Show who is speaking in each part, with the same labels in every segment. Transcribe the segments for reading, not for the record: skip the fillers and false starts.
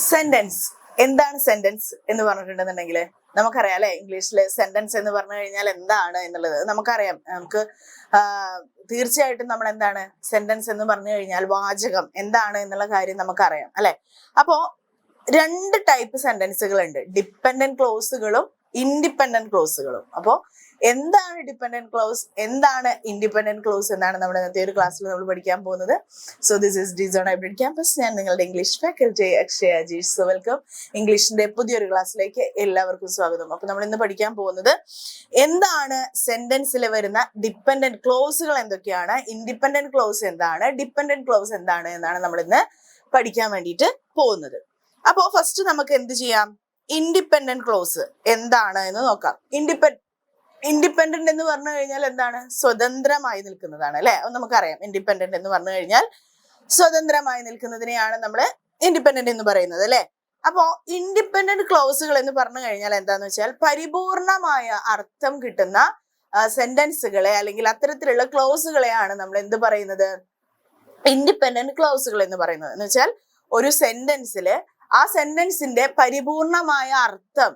Speaker 1: Sentence എന്താണ് sentence എന്ന് പറഞ്ഞിട്ടുണ്ടെന്നുണ്ടെങ്കിൽ നമുക്കറിയാം അല്ലെ, ഇംഗ്ലീഷില് സെന്റൻസ് എന്ന് പറഞ്ഞു കഴിഞ്ഞാൽ എന്താണ് എന്നുള്ളത് നമുക്കറിയാം. നമുക്ക് തീർച്ചയായിട്ടും നമ്മൾ എന്താണ് സെന്റൻസ് എന്ന് പറഞ്ഞു കഴിഞ്ഞാൽ വാചകം എന്താണ് എന്നുള്ള കാര്യം നമുക്കറിയാം അല്ലെ. അപ്പോ രണ്ട് ടൈപ്പ് സെന്റൻസുകൾ ഉണ്ട്, ഡിപ്പെൻഡന്റ് ക്ലോസുകളും ഇൻഡിപെൻഡന്റ് ക്ലോസുകളും. അപ്പോ എന്താണ് ഡിപ്പെൻഡന്റ് ക്ലോസ്, എന്താണ് ഇൻഡിപെൻഡന്റ് ക്ലോസ് എന്നാണ് നമ്മുടെ ഇന്നത്തെ ഒരു ക്ലാസ്സിൽ നമ്മൾ പഠിക്കാൻ പോകുന്നത്. So this is Dizone hybrid campus. ഞാൻ നിങ്ങളുടെ English faculty Akshaya Ajeesh. So welcome. ഇംഗ്ലീഷിന്റെ പുതിയൊരു ക്ലാസ്സിലേക്ക് എല്ലാവർക്കും സ്വാഗതം. അപ്പൊ നമ്മൾ ഇന്ന് പഠിക്കാൻ പോകുന്നത് എന്താണ് സെന്റൻസിൽ വരുന്ന ഡിപ്പെൻഡന്റ് ക്ലോസുകൾ എന്തൊക്കെയാണ്, ഇൻഡിപെൻഡന്റ് ക്ലോസ് എന്താണ്, ഡിപ്പെൻഡന്റ് ക്ലോസ് എന്താണ് എന്നാണ് നമ്മൾ ഇന്ന് പഠിക്കാൻ വേണ്ടിയിട്ട് പോകുന്നത്. അപ്പോ ഫസ്റ്റ് നമുക്ക് എന്ത് ചെയ്യാം, ഇൻഡിപെൻഡന്റ് ക്ലോസ് എന്താണ് എന്ന് നോക്കാം. ഇൻഡിപെൻഡന്റ് എന്ന് പറഞ്ഞു കഴിഞ്ഞാൽ എന്താണ്, സ്വതന്ത്രമായി നിൽക്കുന്നതാണ് അല്ലെ. നമുക്കറിയാം ഇൻഡിപെൻഡന്റ് എന്ന് പറഞ്ഞു കഴിഞ്ഞാൽ സ്വതന്ത്രമായി നിൽക്കുന്നതിനെയാണ് നമ്മൾ ഇൻഡിപെൻഡന്റ് എന്ന് പറയുന്നത് അല്ലെ. അപ്പോ ഇൻഡിപെൻഡന്റ് ക്ലോസുകൾ എന്ന് പറഞ്ഞു കഴിഞ്ഞാൽ എന്താന്ന് വെച്ചാൽ പരിപൂർണമായ അർത്ഥം കിട്ടുന്ന സെന്റൻസുകളെ അല്ലെങ്കിൽ അത്തരത്തിലുള്ള ക്ലോസുകളെയാണ് നമ്മൾ എന്ത് പറയുന്നത്, ഇൻഡിപെൻഡന്റ് ക്ലോസുകൾ എന്ന് പറയുന്നത്. എന്ന് വെച്ചാൽ ഒരു സെന്റൻസില് ആ സെന്റൻസിന്റെ പരിപൂർണമായ അർത്ഥം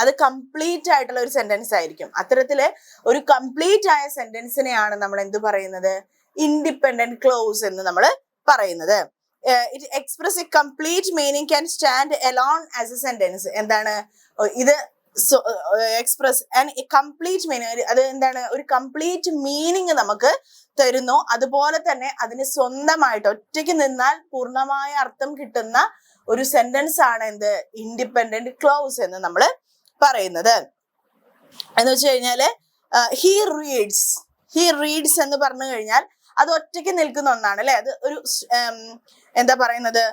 Speaker 1: അത് കംപ്ലീറ്റ് ആയിട്ടുള്ള ഒരു സെന്റൻസ് ആയിരിക്കും. അത്തരത്തില് ഒരു കംപ്ലീറ്റ് ആയ സെന്റൻസിനെയാണ് നമ്മൾ എന്ത് പറയുന്നത്, ഇൻഡിപെൻഡന്റ് ക്ലോസ് എന്ന് നമ്മൾ പറയുന്നത്. It express A complete meaning can stand alone as a sentence. എന്താണ് ഇത്, എക്സ്പ്രസ് ആൻഡ് കംപ്ലീറ്റ് മീനിങ്, അത് എന്താണ്, ഒരു കംപ്ലീറ്റ് മീനിങ് നമുക്ക് തരുന്നു. അതുപോലെ തന്നെ അതിന് സ്വന്തമായിട്ട് ഒറ്റയ്ക്ക് നിന്നാൽ പൂർണ്ണമായ അർത്ഥം കിട്ടുന്ന ഒരു സെന്റൻസ് ആണ് എന്ത്, ഇൻഡിപെൻഡന്റ് ക്ലോസ് എന്ന് നമ്മൾ പറയുന്നത്. എന്ന് വെച്ച് കഴിഞ്ഞാല് ഹി റീഡ്സ് എന്ന് പറഞ്ഞു കഴിഞ്ഞാൽ അത് ഒറ്റയ്ക്ക് നിൽക്കുന്ന ഒന്നാണ് അല്ലെ. അത് ഒരു എന്താ പറയുന്നത്,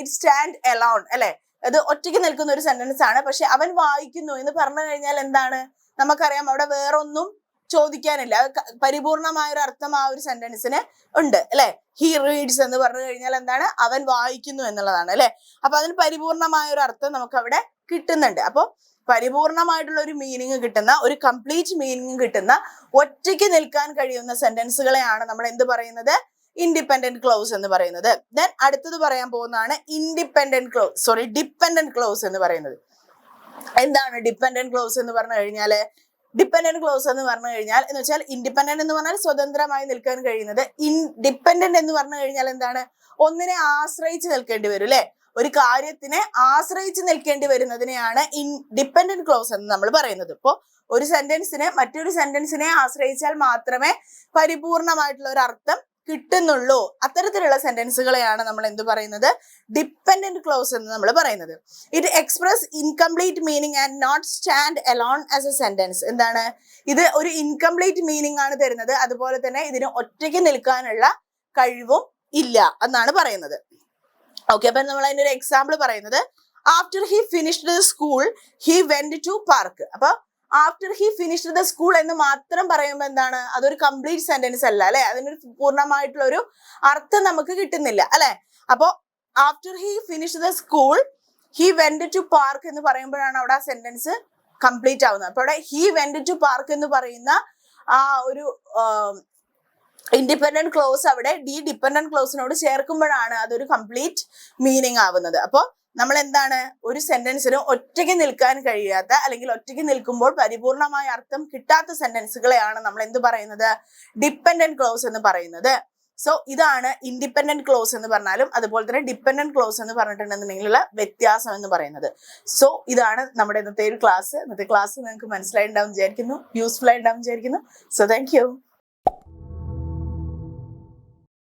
Speaker 1: ഇറ്റ് സ്റ്റാൻഡ് അലോൺ അല്ലെ. അത് ഒറ്റയ്ക്ക് നിൽക്കുന്ന ഒരു സെന്റൻസ് ആണ്. പക്ഷെ അവൻ വായിക്കുന്നു എന്ന് പറഞ്ഞു കഴിഞ്ഞാൽ എന്താണ്, നമുക്കറിയാം അവിടെ വേറൊന്നും ചോദിക്കാനില്ല. പരിപൂർണമായ ഒരു അർത്ഥം ആ ഒരു സെന്റൻസിന് ഉണ്ട് അല്ലെ. ഹി റീഡ്സ് എന്ന് പറഞ്ഞു കഴിഞ്ഞാൽ എന്താണ്, അവൻ വായിക്കുന്നു എന്നുള്ളതാണ് അല്ലെ. അപ്പൊ അതിന് പരിപൂർണമായ ഒരു അർത്ഥം നമുക്ക് അവിടെ കിട്ടുന്നുണ്ട്. അപ്പൊ പരിപൂർണമായിട്ടുള്ള ഒരു മീനിങ് കിട്ടുന്ന, ഒരു കംപ്ലീറ്റ് മീനിങ് കിട്ടുന്ന, ഒറ്റയ്ക്ക് നിൽക്കാൻ കഴിയുന്ന സെന്റൻസുകളെയാണ് നമ്മൾ എന്ത് പറയുന്നത്, ഇൻഡിപെൻഡന്റ് ക്ലോസ് എന്ന് പറയുന്നത്. ദെൻ അടുത്തത് പറയാൻ പോകുന്നതാണ് ഡിപ്പെൻഡന്റ് ക്ലോസ് എന്ന് പറയുന്നത്. എന്താണ് ഡിപ്പെൻഡന്റ് ക്ലോസ് എന്ന് പറഞ്ഞു കഴിഞ്ഞാല്, ഡിപ്പെൻഡന്റ് ക്ലോസ് എന്ന് പറഞ്ഞു കഴിഞ്ഞാൽ എന്ന് വെച്ചാൽ ഇൻഡിപെൻഡന്റ് എന്ന് പറഞ്ഞാൽ സ്വതന്ത്രമായി നിൽക്കാൻ കഴിയുന്നത്. ഡിപ്പെൻഡന്റ് എന്ന് പറഞ്ഞു കഴിഞ്ഞാൽ എന്താണ്, ഒന്നിനെ ആശ്രയിച്ച് നിൽക്കേണ്ടി വരും അല്ലെ. ഒരു കാര്യത്തിനെ ആശ്രയിച്ച് നിൽക്കേണ്ടി വരുന്നതിനെയാണ് ഡിപ്പെൻഡന്റ് ക്ലോസ് എന്ന് നമ്മൾ പറയുന്നത്. ഇപ്പോ ഒരു സെന്റൻസിനെ മറ്റൊരു സെന്റൻസിനെ ആശ്രയിച്ചാൽ മാത്രമേ പരിപൂർണമായിട്ടുള്ള ഒരു അർത്ഥം കിട്ടുന്നുള്ളൂ. അത്തരത്തിലുള്ള സെന്റൻസുകളെയാണ് നമ്മൾ എന്ത് പറയുന്നത്, ഡിപ്പെൻഡന്റ് ക്ലോസ് എന്ന് നമ്മൾ പറയുന്നത്. It express incomplete meaning and not stand alone as a sentence. എന്താണ്, ഇത് ഒരു ഇൻകംപ്ലീറ്റ് മീനിങ് ആണ് തരുന്നത്. അതുപോലെ തന്നെ ഇതിന് ഒറ്റയ്ക്ക് നിൽക്കാനുള്ള കഴിവും ഇല്ല എന്നാണ് പറയുന്നത്. ഓക്കെ, അപ്പൊ നമ്മൾ അതിന്റെ ഒരു എക്സാമ്പിൾ പറയുന്നത്, after he finished the school he went to park. അപ്പൊ after he finished the school എന്ന് മാത്രം പറയുമ്പോൾ എന്താണ്, അതൊരു കംപ്ലീറ്റ് സെന്റൻസ് അല്ല അല്ലെ. അതിനൊരു പൂർണ്ണമായിട്ടുള്ള ഒരു അർത്ഥം നമുക്ക് കിട്ടുന്നില്ല അല്ലെ. അപ്പോ after he finished the school he went to park എന്ന് പറയുമ്പോഴാണ് അവിടെ ആ സെന്റൻസ് കംപ്ലീറ്റ് ആവുന്നത്. അപ്പൊ അവിടെ ഹി വെന്റ് ടു പാർക്ക് എന്ന് പറയുന്ന ആ ഒരു ഇൻഡിപെൻഡന്റ് ക്ലോസ് അവിടെ ഡിപ്പെൻഡന്റ് ക്ലോസിനോട് ചേർക്കുമ്പോഴാണ് അതൊരു കംപ്ലീറ്റ് മീനിങ് ആവുന്നത്. അപ്പൊ നമ്മൾ എന്താണ്, ഒരു സെന്റൻസിന് ഒറ്റയ്ക്ക് നിൽക്കാൻ കഴിയാത്ത അല്ലെങ്കിൽ ഒറ്റയ്ക്ക് നിൽക്കുമ്പോൾ പരിപൂർണമായ അർത്ഥം കിട്ടാത്ത സെന്റൻസുകളെയാണ് നമ്മൾ എന്ത് പറയുന്നത്, ഡിപ്പെൻഡന്റ് ക്ലോസ് എന്ന് പറയുന്നത്. സോ ഇതാണ് ഇൻഡിപെൻഡന്റ് ക്ലോസ് എന്ന് പറഞ്ഞാലും അതുപോലെ തന്നെ ഡിപ്പെൻഡന്റ് ക്ലോസ് എന്ന് പറഞ്ഞിട്ടുണ്ടെന്നുണ്ടെങ്കിലുള്ള വ്യത്യാസം എന്ന് പറയുന്നത്. സോ ഇതാണ് നമ്മുടെ ഇന്നത്തെ ഒരു ക്ലാസ്. ഇന്നത്തെ ക്ലാസ് നിങ്ങൾക്ക് മനസ്സിലായിട്ടുണ്ടാവും വിചാരിക്കുന്നു, യൂസ്ഫുൾ ആയിട്ടുണ്ടാവും വിചാരിക്കുന്നു. So thank you.